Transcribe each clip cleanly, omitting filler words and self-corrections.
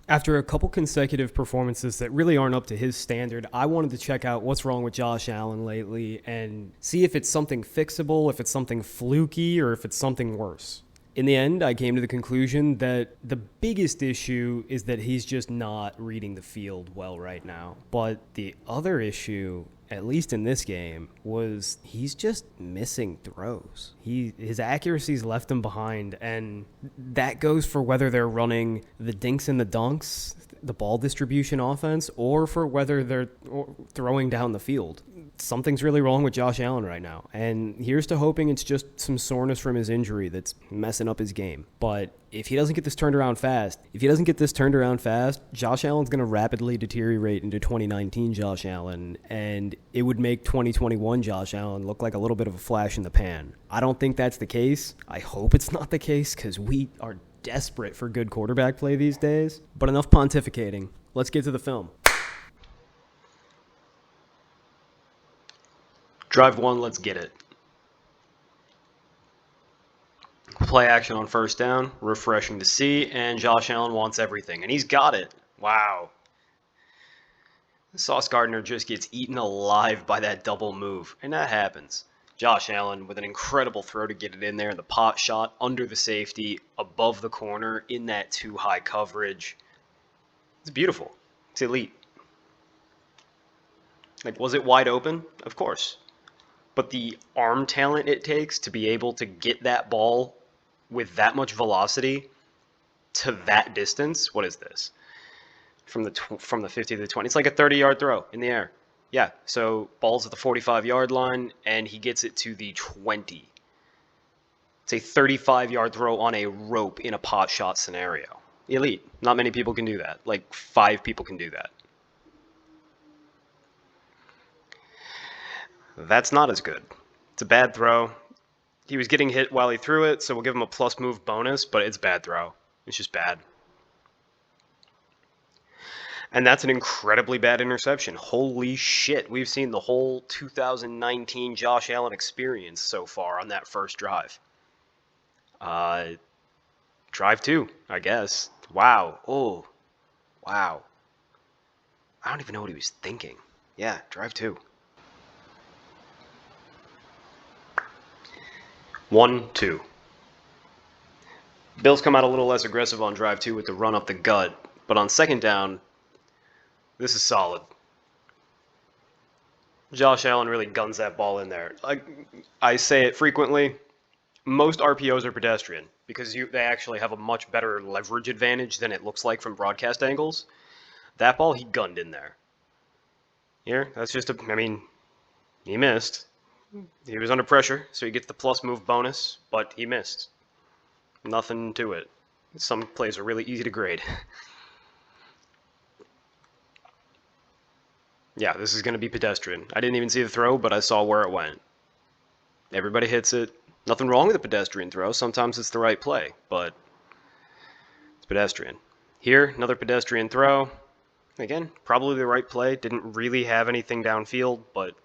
After a couple consecutive performances that really aren't up to his standard, I wanted to check out what's wrong with Josh Allen lately and see if it's something fixable, if it's something fluky, or if it's something worse. In the end, I came to the conclusion that the biggest issue is that he's just not reading the field well right now. But the other issue, at least in this game, was he's just missing throws. His accuracy's left him behind, and that goes for whether they're running the dinks and the dunks, the ball distribution offense, or for whether they're throwing down the field. Something's really wrong with Josh Allen right now, and here's to hoping it's just some soreness from his injury that's messing up his game. But if he doesn't get this turned around fast, Josh Allen's going to rapidly deteriorate into 2019 Josh Allen, and it would make 2021 Josh Allen look like a little bit of a flash in the pan. I don't think that's the case. I hope it's not the case, because we are desperate for good quarterback play these days. But enough pontificating. Let's get to the film. Drive one, let's get it. Play action on first down, refreshing to see, and Josh Allen wants everything, and he's got it. Wow. Sauce Gardner just gets eaten alive by that double move, and that happens. Josh Allen with an incredible throw to get it in there, and the pot shot under the safety, above the corner, in that too high coverage. It's beautiful. It's elite. Like, was it wide open? Of course. But the arm talent it takes to be able to get that ball with that much velocity to that distance, what is this? From the 50 to the 20. It's like a 30-yard throw in the air. Yeah, so ball's at the 45-yard line, and he gets it to the 20. It's a 35-yard throw on a rope in a pot shot scenario. Elite. Not many people can do that. Like 5 people can do that. That's not as good. It's a bad throw. He was getting hit while he threw it, so we'll give him a plus move bonus, but it's a bad throw. It's just bad. And that's an incredibly bad interception. Holy shit. We've seen the whole 2019 Josh Allen experience so far on that first drive. Drive 2, I guess. Wow. Oh. Wow. I don't even know what he was thinking. Yeah, drive 2. 1-2. Bills come out a little less aggressive on drive 2 with the run up the gut, but on second down, this is solid. Josh Allen really guns that ball in there. I say it frequently, most RPOs are pedestrian because they actually have a much better leverage advantage than it looks like from broadcast angles. That ball, he gunned in there. Here, that's just he missed. He was under pressure, so he gets the plus move bonus, but he missed. Nothing to it. Some plays are really easy to grade. Yeah, this is going to be pedestrian. I didn't even see the throw, but I saw where it went. Everybody hits it. Nothing wrong with a pedestrian throw. Sometimes it's the right play, but it's pedestrian. Here, another pedestrian throw. Again, probably the right play. Didn't really have anything downfield, but...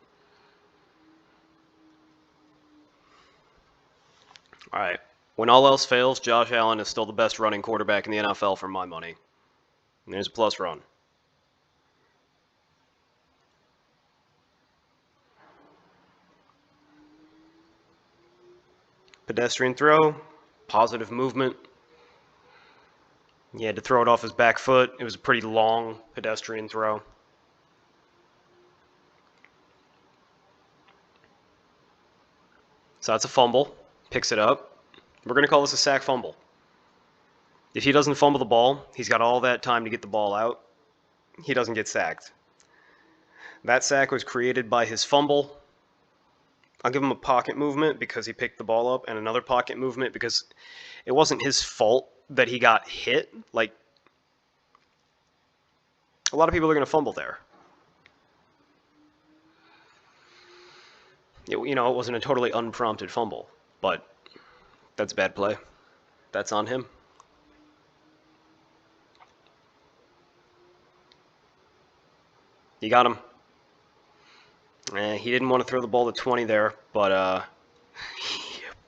All right. When all else fails, Josh Allen is still the best running quarterback in the NFL for my money. And there's a plus run. Pedestrian throw, positive movement. He had to throw it off his back foot. It was a pretty long pedestrian throw. So that's a fumble. Picks it up. We're going to call this a sack fumble. If he doesn't fumble the ball, he's got all that time to get the ball out. He doesn't get sacked. That sack was created by his fumble. I'll give him a pocket movement because he picked the ball up, and another pocket movement because it wasn't his fault that he got hit. Like, a lot of people are going to fumble there. It wasn't a totally unprompted fumble, but that's bad play. That's on him. You got him. He didn't want to throw the ball to 20 there, but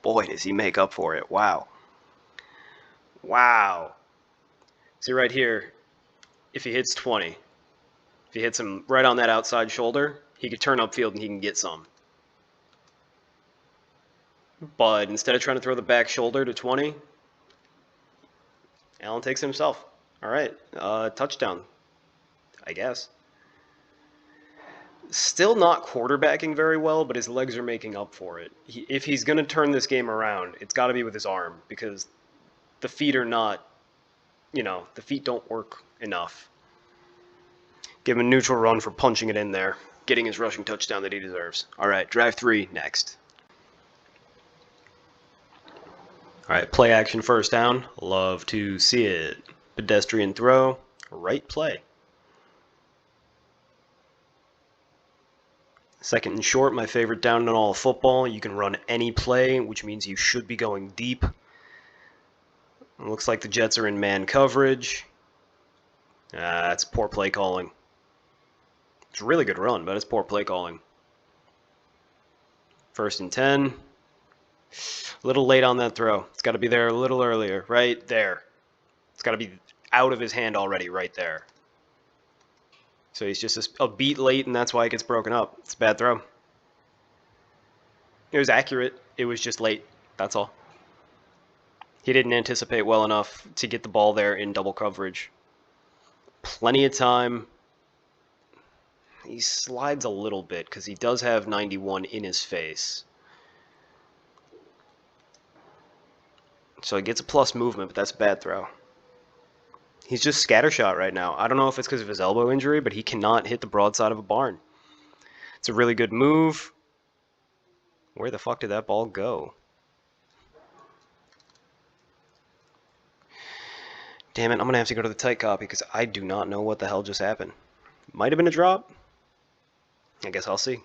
boy, does he make up for it. Wow. See right here, if he hits 20. If he hits him right on that outside shoulder, he could turn upfield and he can get some. But instead of trying to throw the back shoulder to 20, Allen takes it himself. All right, touchdown, I guess. Still not quarterbacking very well, but his legs are making up for it. If he's going to turn this game around, it's got to be with his arm, because the feet are not, the feet don't work enough. Give him a neutral run for punching it in there, getting his rushing touchdown that he deserves. All right, drive 3 next. All right, play action first down. Love to see it. Pedestrian throw, right play. Second and short, my favorite down in all of football. You can run any play, which means you should be going deep. It looks like the Jets are in man coverage. That's poor play calling. It's a really good run, but it's poor play calling. First and 10. A little late on that throw. It's got to be there a little earlier. Right there. It's got to be out of his hand already right there. So he's just a beat late, and that's why it gets broken up. It's a bad throw. It was accurate. It was just late. That's all. He didn't anticipate well enough to get the ball there in double coverage. Plenty of time. He slides a little bit because he does have 91 in his face. So he gets a plus movement, but that's a bad throw. He's just scattershot right now. I don't know if it's because of his elbow injury, but he cannot hit the broadside of a barn. It's a really good move. Where the fuck did that ball go? Damn it, I'm going to have to go to the tight copy because I do not know what the hell just happened. Might have been a drop. I guess I'll see.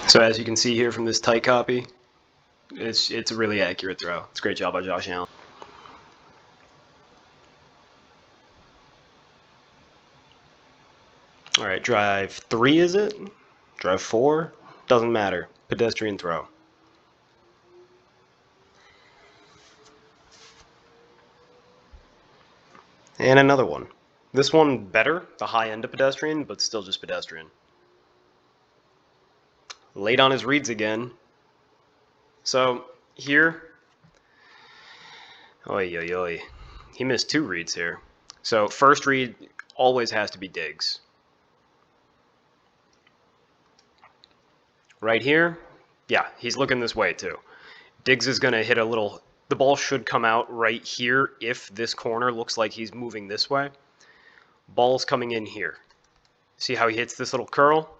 So as you can see here from this tight copy, it's a really accurate throw. It's a great job by Josh Allen. All right, drive 3 is it? Drive 4? Doesn't matter. Pedestrian throw. And another one. This one better, the high end of pedestrian, but still just pedestrian. Late on his reads again. So here, he missed 2 reads here. So first read always has to be Diggs. Right here, yeah, he's looking this way too. Diggs is going to hit a little, the ball should come out right here if this corner looks like he's moving this way. Ball's coming in here. See how he hits this little curl?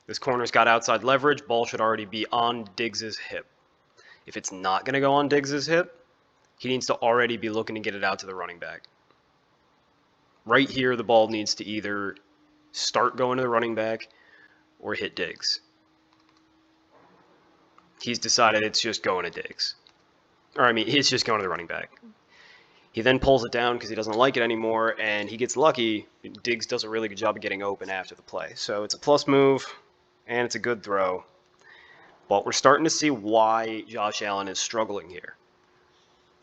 This corner's got outside leverage. Ball should already be on Diggs's hip. If it's not going to go on Diggs's hip, he needs to already be looking to get it out to the running back. Right here, the ball needs to either start going to the running back or hit Diggs. He's decided it's just going to Diggs. It's just going to the running back. He then pulls it down because he doesn't like it anymore, and he gets lucky. Diggs does a really good job of getting open after the play. So it's a plus move, and it's a good throw. But we're starting to see why Josh Allen is struggling here.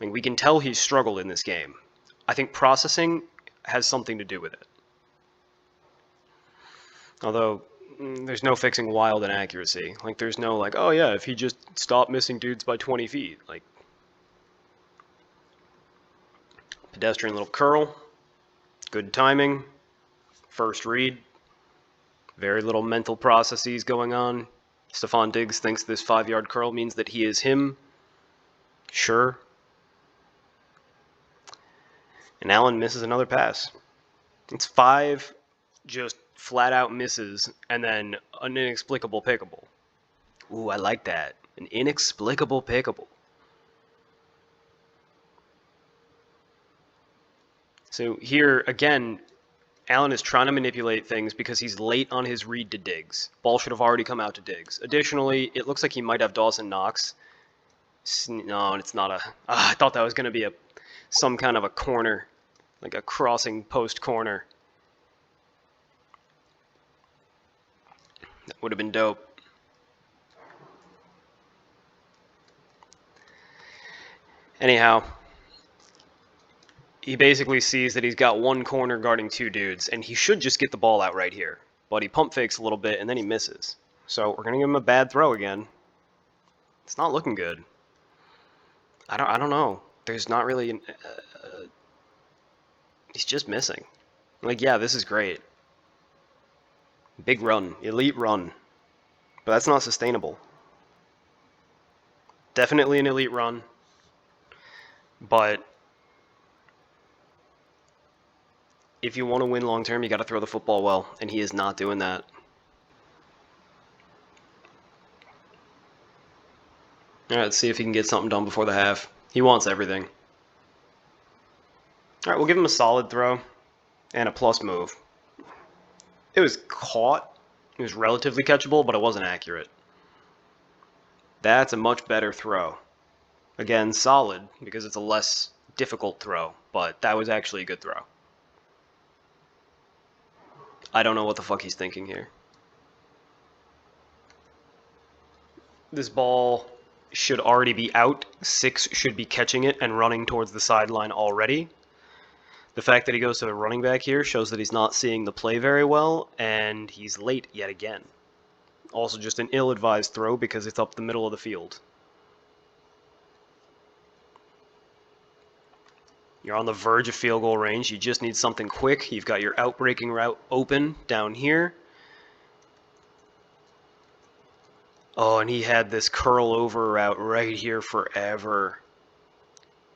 We can tell he's struggled in this game. I think processing has something to do with it. Although there's no fixing wild inaccuracy. There's no oh yeah, if he just stopped missing dudes by 20 feet. Pedestrian little curl. Good timing. First read. Very little mental processes going on. Stephon Diggs thinks this 5-yard curl means that he is him. Sure. And Allen misses another pass. It's 5 just flat-out misses, and then an inexplicable pickable. Ooh, I like that. An inexplicable pickable. So here, again, Allen is trying to manipulate things because he's late on his read to Diggs. Ball should have already come out to Diggs. Additionally, it looks like he might have Dawson Knox. No, it's not a... I thought that was going to be some kind of a corner, like a crossing post corner. That would have been dope. Anyhow, He basically sees that he's got one corner guarding two dudes, and he should just get the ball out right here. But he pump fakes a little bit, and then he misses. So we're going to give him a bad throw again. It's not looking good. I don't know. There's not really... he's just missing. Like, yeah, this is great. Big run. Elite run. But that's not sustainable. Definitely an elite run. But if you want to win long term, you got to throw the football well, and he is not doing that. All right, let's see if he can get something done before the half. He wants everything. All right, we'll give him a solid throw and a plus move. It was caught. It was relatively catchable, but it wasn't accurate. That's a much better throw. Again, solid, because it's a less difficult throw, but that was actually a good throw. I don't know what the fuck he's thinking here. This ball should already be out. 6 should be catching it and running towards the sideline already. The fact that he goes to the running back here shows that he's not seeing the play very well, and he's late yet again. Also just an ill-advised throw because it's up the middle of the field. You're on the verge of field goal range. You just need something quick. You've got your out-breaking route open down here. Oh, and he had this curl over route right here forever.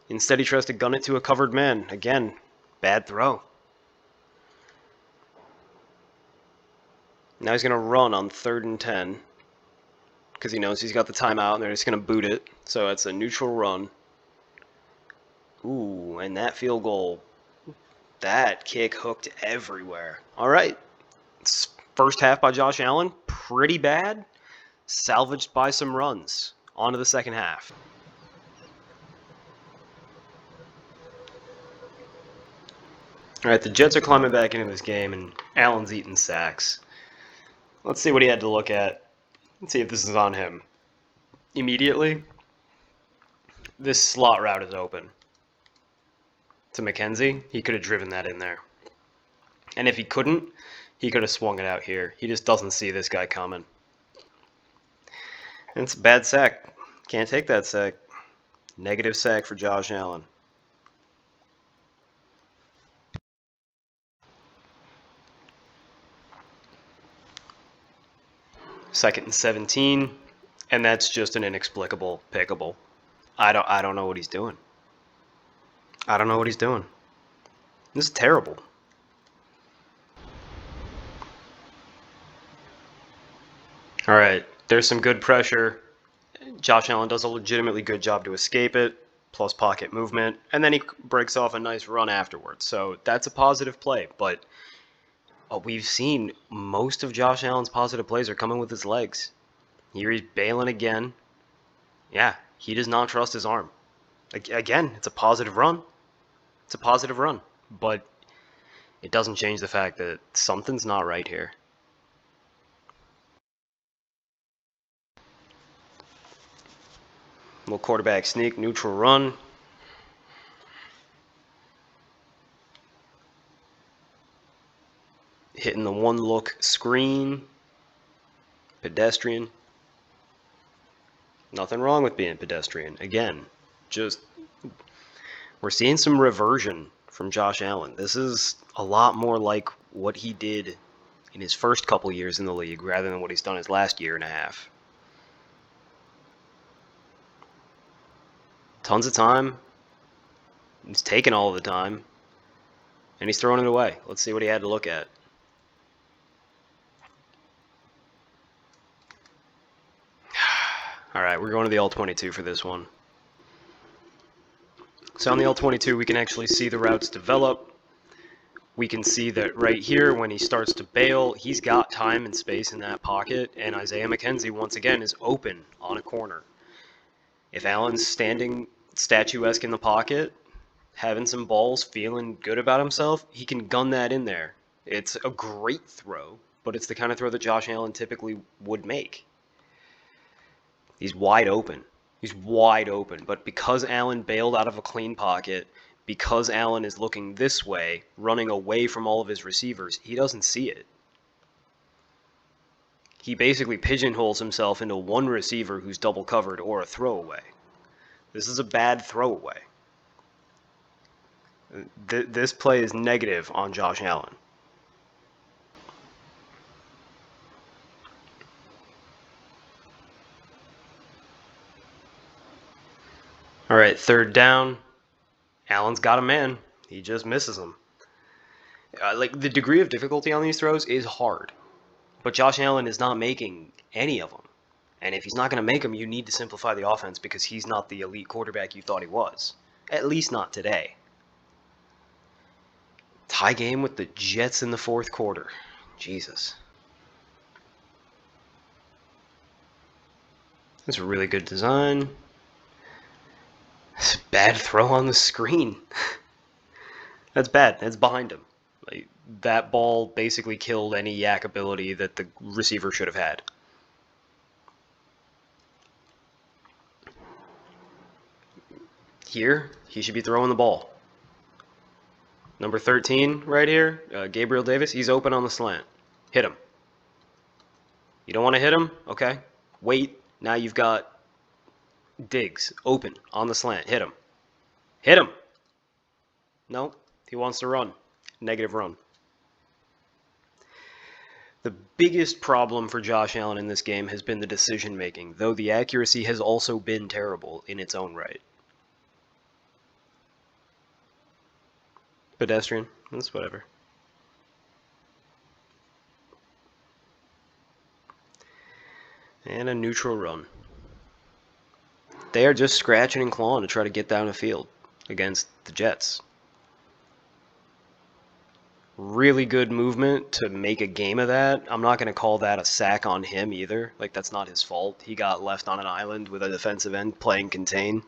Instead, he tries to gun it to a covered man. Again, bad throw. Now he's going to run on 3rd and 10 because he knows he's got the timeout and they're just going to boot it. So it's a neutral run. Ooh, and that field goal, that kick hooked everywhere. All right. First half by Josh Allen, pretty bad. Salvaged by some runs. On to the second half. All right, the Jets are climbing back into this game, and Allen's eating sacks. Let's see what he had to look at. Let's see if this is on him. Immediately, this slot route is open. To McKenzie, he could have driven that in there. And if he couldn't, he could have swung it out here. He just doesn't see this guy coming. And it's a bad sack. Can't take that sack. Negative sack for Josh Allen. Second and 17, and that's just an inexplicable pickable. I don't know what he's doing. I don't know what he's doing. This is terrible. All right, there's some good pressure. Josh Allen does a legitimately good job to escape it, plus pocket movement, and then he breaks off a nice run afterwards. So that's a positive play, but we've seen most of Josh Allen's positive plays are coming with his legs. Here he's bailing again. Yeah, he does not trust his arm. Again, it's a positive run. It's a positive run, but it doesn't change the fact that something's not right here. Little quarterback sneak, neutral run. Hitting the one look screen. Pedestrian. Nothing wrong with being pedestrian. Again, just we're seeing some reversion from Josh Allen. This is a lot more like what he did in his first couple years in the league rather than what he's done his last year and a half. Tons of time. He's taking all of the time. And he's throwing it away. Let's see what he had to look at. All right, we're going to the L22 for this one. So on the L22, we can actually see the routes develop. We can see that right here, when he starts to bail, he's got time and space in that pocket, and Isaiah McKenzie, once again, is open on a corner. If Allen's standing statuesque in the pocket, having some balls, feeling good about himself, he can gun that in there. It's a great throw, but it's the kind of throw that Josh Allen typically would make. He's wide open. He's wide open. But because Allen bailed out of a clean pocket, because Allen is looking this way, running away from all of his receivers, he doesn't see it. He basically pigeonholes himself into one receiver who's double covered or a throwaway. This is a bad throwaway. This play is negative on Josh Allen. All right, third down. Allen's got a man. He just misses him. Like, the degree of difficulty on these throws is hard. But Josh Allen is not making any of them. And if he's not going to make them, you need to simplify the offense because he's not the elite quarterback you thought he was. At least not today. Tie game with the Jets in the fourth quarter. Jesus. That's a really good design. That's a bad throw on the screen. That's bad. That's behind him. Like, that ball basically killed any yak ability that the receiver should have had. Here, he should be throwing the ball. Number 13 right here, Gabriel Davis, he's open on the slant. Hit him. You don't want to hit him? Okay. Wait. Now you've got Diggs open on the slant. Hit him. Hit him. No, he wants to run. Negative run. The biggest problem for Josh Allen in this game has been the decision making, though the accuracy has also been terrible in its own right. Pedestrian. That's whatever. And a neutral run. They are just scratching and clawing to try to get down the field against the Jets. Really good movement to make a game of that. I'm not going to call that a sack on him either. Like, that's not his fault. He got left on an island with a defensive end playing contain.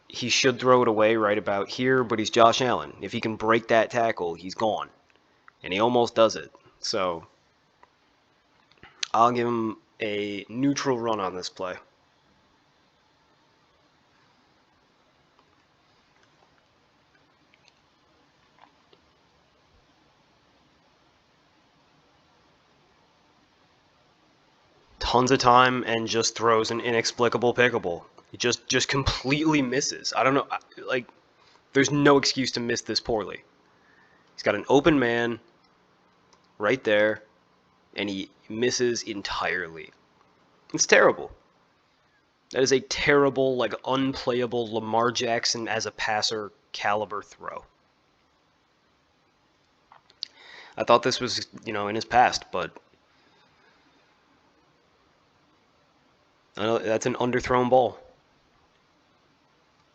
He should throw it away right about here, but he's Josh Allen. If he can break that tackle, he's gone. And he almost does it. So, I'll give him a neutral run on this play. Tons of time and just throws an inexplicable pickable. He just completely misses. I don't know. Like, there's no excuse to miss this poorly. He's got an open man right there, and he misses entirely. It's terrible. That is a terrible, like, unplayable Lamar Jackson as a passer caliber throw. I thought this was, in his past, but I know that's an underthrown ball.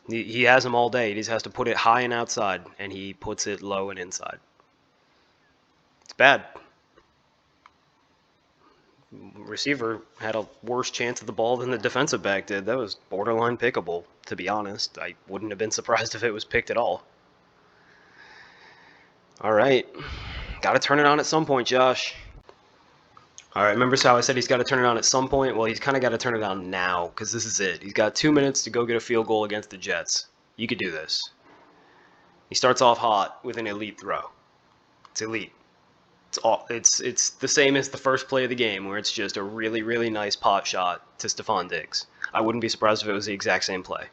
He has him all day. He just has to put it high and outside, and he puts it low and inside. It's bad. Receiver had a worse chance of the ball than the defensive back did. That was borderline pickable, to be honest. I wouldn't have been surprised if it was picked at all. All right. Got to turn it on at some point, Josh. All right, remember how I said he's got to turn it on at some point? Well, he's kind of got to turn it on now because this is it. He's got 2 minutes to go get a field goal against the Jets. You could do this. He starts off hot with an elite throw. It's elite. It's the same as the first play of the game where it's just a really, really nice pot shot to Stephon Diggs. I wouldn't be surprised if it was the exact same play.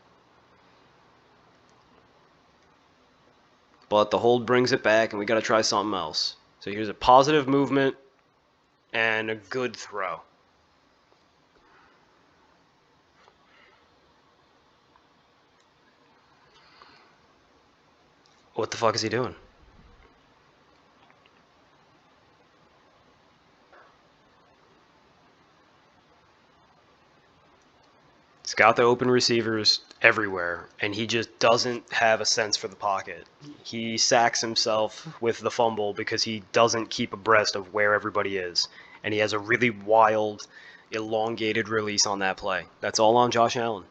But the hold brings it back, and we got to try something else. So here's a positive movement and a good throw. What the fuck is he doing? He's got the open receivers everywhere, and he just doesn't have a sense for the pocket. He sacks himself with the fumble because he doesn't keep abreast of where everybody is, and he has a really wild, elongated release on that play. That's all on Josh Allen.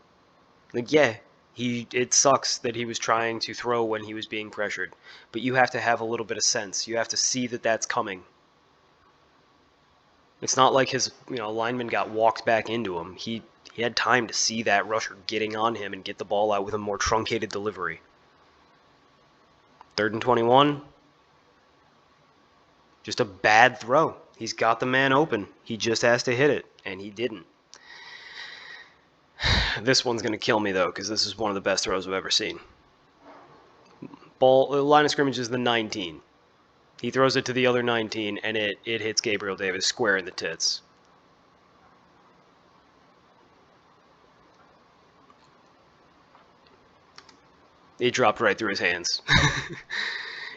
Like, yeah, it sucks that he was trying to throw when he was being pressured, but you have to have a little bit of sense. You have to see that that's coming. It's not like his lineman got walked back into him. He He had time to see that rusher getting on him and get the ball out with a more truncated delivery. 3rd and 21. Just a bad throw. He's got the man open. He just has to hit it, and he didn't. This one's going to kill me, though, because this is one of the best throws I've ever seen. Line of scrimmage is the 19. He throws it to the other 19, and it hits Gabriel Davis square in the tits. It dropped right through his hands.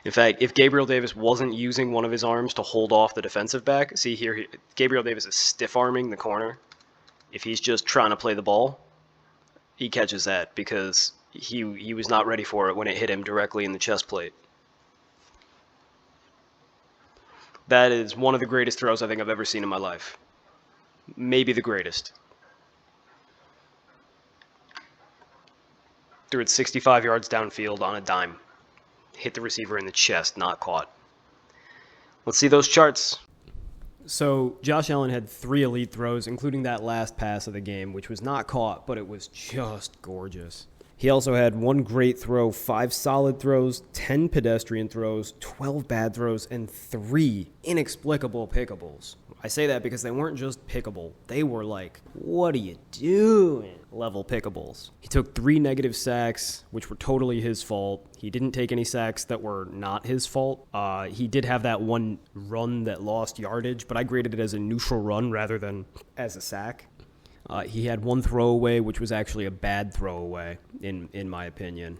In fact, if Gabriel Davis wasn't using one of his arms to hold off the defensive back, see here, Gabriel Davis is stiff-arming the corner. If he's just trying to play the ball, he catches that because he was not ready for it when it hit him directly in the chest plate. That is one of the greatest throws I think I've ever seen in my life. Maybe the greatest. Threw it 65 yards downfield on a dime. Hit the receiver in the chest, not caught. Let's see those charts. So Josh Allen had 3 elite throws, including that last pass of the game, which was not caught, but it was just gorgeous. He also had 1 great throw, 5 solid throws, 10 pedestrian throws, 12 bad throws, and 3 inexplicable pickables. I say that because they weren't just pickable. They were like, what are you doing? Level pickables. He took 3 negative sacks, which were totally his fault. He didn't take any sacks that were not his fault. He did have that 1 run that lost yardage, but I graded it as a neutral run rather than as a sack. He had 1 throwaway, which was actually a bad throwaway, in my opinion.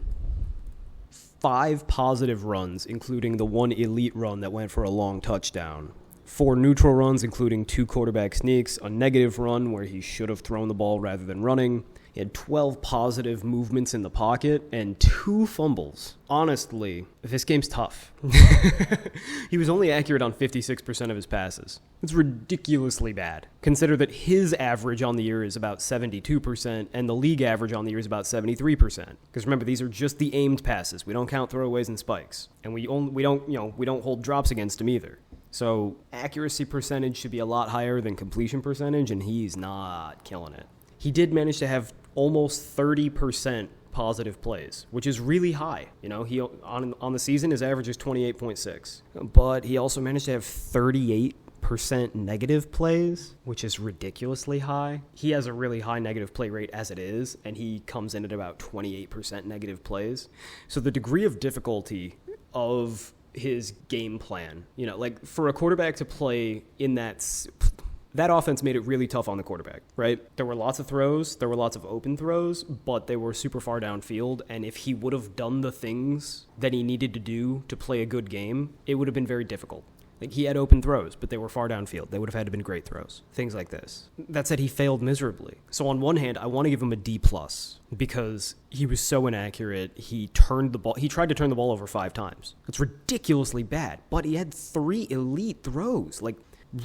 5 positive runs, including the 1 elite run that went for a long touchdown. 4 neutral runs, including 2 quarterback sneaks, a negative run where he should have thrown the ball rather than running. He had 12 positive movements in the pocket and 2 fumbles. Honestly, this game's tough. He was only accurate on 56% of his passes. It's ridiculously bad. Consider that his average on the year is about 72% and the league average on the year is about 73%. Because remember, these are just the aimed passes. We don't count throwaways and spikes. And we don't hold drops against him either. So accuracy percentage should be a lot higher than completion percentage, and he's not killing it. He did manage to have almost 30% positive plays, which is really high. You know, he on the season, his average is 28.6. But he also managed to have 38% negative plays, which is ridiculously high. He has a really high negative play rate as it is, and he comes in at about 28% negative plays. So the degree of difficulty of his game plan, like for a quarterback to play in that offense made it really tough on the quarterback, right? There were lots of throws, there were lots of open throws, but they were super far downfield, and if he would have done the things that he needed to do to play a good game, it would have been very difficult. Like, he had open throws, but they were far downfield. They would have had to have been great throws. Things like this. That said, he failed miserably. So on one hand, I want to give him a D+, because he was so inaccurate. He tried to turn the ball over 5 times. That's ridiculously bad. But he had 3 elite throws, like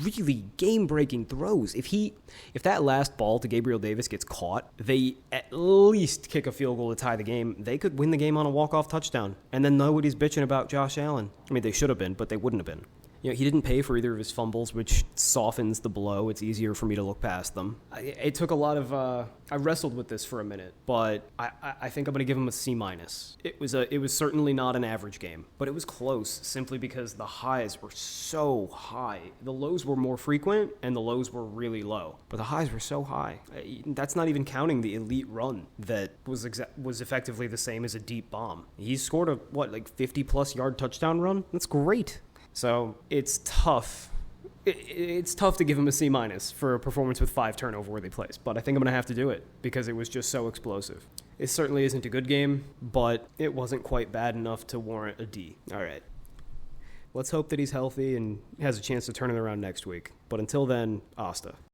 really game-breaking throws. If that last ball to Gabriel Davis gets caught, they at least kick a field goal to tie the game. They could win the game on a walk-off touchdown. And then nobody's bitching about Josh Allen. I mean, they should have been, but they wouldn't have been. He didn't pay for either of his fumbles, which softens the blow. It's easier for me to look past them. It took a lot of... I wrestled with this for a minute, but I think I'm going to give him a C-. It was certainly not an average game, but it was close simply because the highs were so high. The lows were more frequent, and the lows were really low, but the highs were so high. That's not even counting the elite run that was effectively the same as a deep bomb. He scored a 50-plus yard touchdown run? That's great. So it's tough. It's tough to give him a C- for a performance with 5 turnover-worthy plays, but I think I'm going to have to do it because it was just so explosive. It certainly isn't a good game, but it wasn't quite bad enough to warrant a D. All right. Let's hope that he's healthy and has a chance to turn it around next week. But until then, hasta.